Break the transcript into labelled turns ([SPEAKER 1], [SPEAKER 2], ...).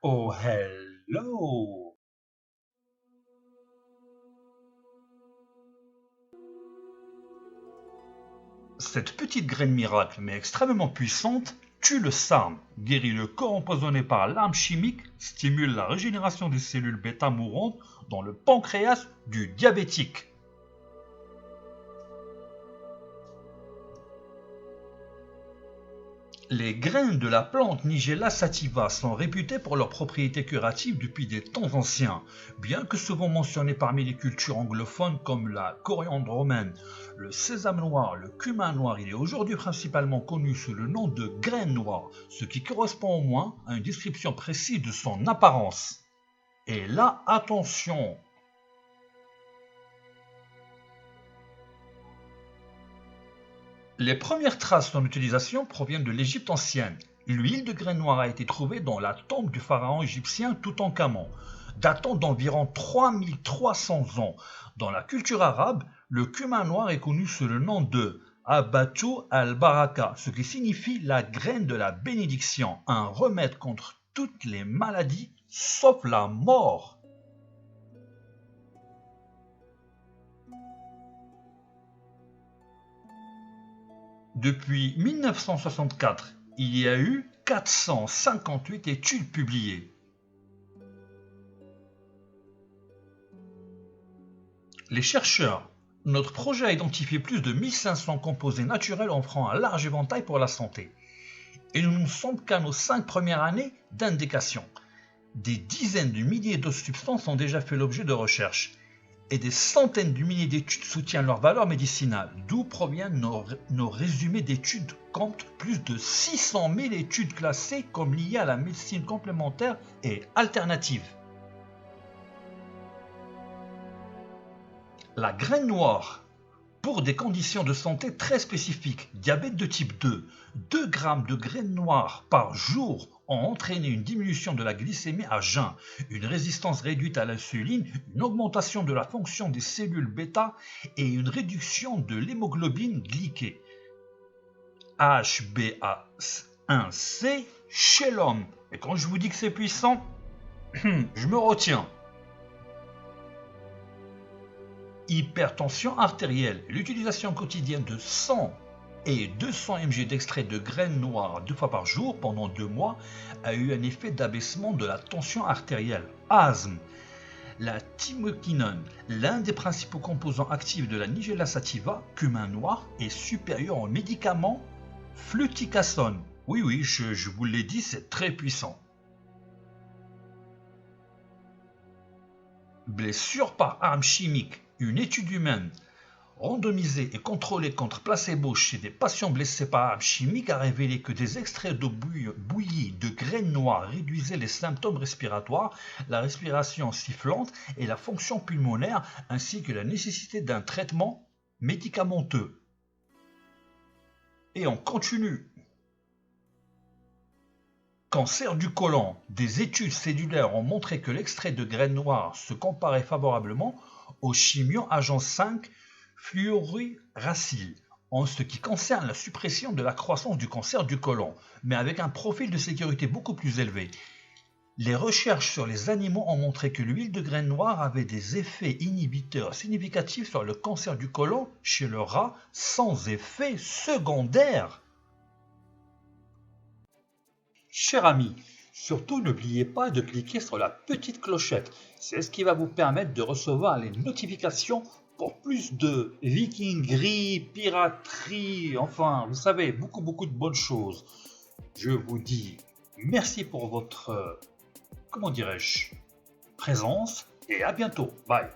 [SPEAKER 1] Oh hello! Cette petite graine miracle, mais extrêmement puissante, tue le SARM, guérit le corps empoisonné par l'arme chimique, stimule la régénération des cellules bêta mourantes dans le pancréas du diabétique. Les graines de la plante Nigella sativa sont réputées pour leurs propriétés curatives depuis des temps anciens, bien que souvent mentionnées parmi les cultures anglophones comme la coriandre romaine, le sésame noir, le cumin noir. Il est aujourd'hui principalement connu sous le nom de graine noire, ce qui correspond au moins à une description précise de son apparence. Et là, attention! Les premières traces de son utilisation proviennent de l'Égypte ancienne. L'huile de graine noire a été trouvée dans la tombe du pharaon égyptien Toutankhamon, datant d'environ 3300 ans. Dans la culture arabe, le cumin noir est connu sous le nom de Habatou al-Baraka, ce qui signifie la graine de la bénédiction, un remède contre toutes les maladies sauf la mort. Depuis 1964, il y a eu 458 études publiées. Les chercheurs, notre projet a identifié plus de 1500 composés naturels offrant un large éventail pour la santé. Et nous ne sommes qu'à nos 5 premières années d'indication. Des dizaines de milliers d'autres substances ont déjà fait l'objet de recherches. Et des centaines de milliers d'études soutiennent leur valeur médicinale, d'où proviennent nos résumés d'études comptent plus de 600 000 études classées comme liées à la médecine complémentaire et alternative. La graine noire, pour des conditions de santé très spécifiques, diabète de type 2, 2 grammes de graines noires par jour ont entraîné une diminution de la glycémie à jeun, une résistance réduite à l'insuline, une augmentation de la fonction des cellules bêta et une réduction de l'hémoglobine glyquée. HbA1c chez l'homme. Et quand je vous dis que c'est puissant, je me retiens. Hypertension artérielle. L'utilisation quotidienne de 100 et 200 mg d'extrait de graines noires 2 fois par jour pendant 2 mois a eu un effet d'abaissement de la tension artérielle. Asthme. La thymoquinone, l'un des principaux composants actifs de la Nigella sativa, cumin noir, est supérieur au médicament fluticasone. Oui, je vous l'ai dit, c'est très puissant. Blessure par arme chimique. Une étude humaine randomisée et contrôlée contre placebo chez des patients blessés par arme chimique a révélé que des extraits d'eau bouillie de graines noires réduisaient les symptômes respiratoires, la respiration sifflante et la fonction pulmonaire, ainsi que la nécessité d'un traitement médicamenteux. Et on continue. Cancer du côlon. Des études cellulaires ont montré que l'extrait de graines noires se comparait favorablement au chimio-agent 5 fluorouracil en ce qui concerne la suppression de la croissance du cancer du côlon, mais avec un profil de sécurité beaucoup plus élevé. Les recherches sur les animaux ont montré que l'huile de graines noires avait des effets inhibiteurs significatifs sur le cancer du côlon chez le rat sans effet secondaire. Cher ami, surtout n'oubliez pas de cliquer sur la petite clochette, c'est ce qui va vous permettre de recevoir les notifications pour plus de vikingerie, piraterie, enfin, vous savez, beaucoup de bonnes choses. Je vous dis merci pour votre, présence et à bientôt. Bye.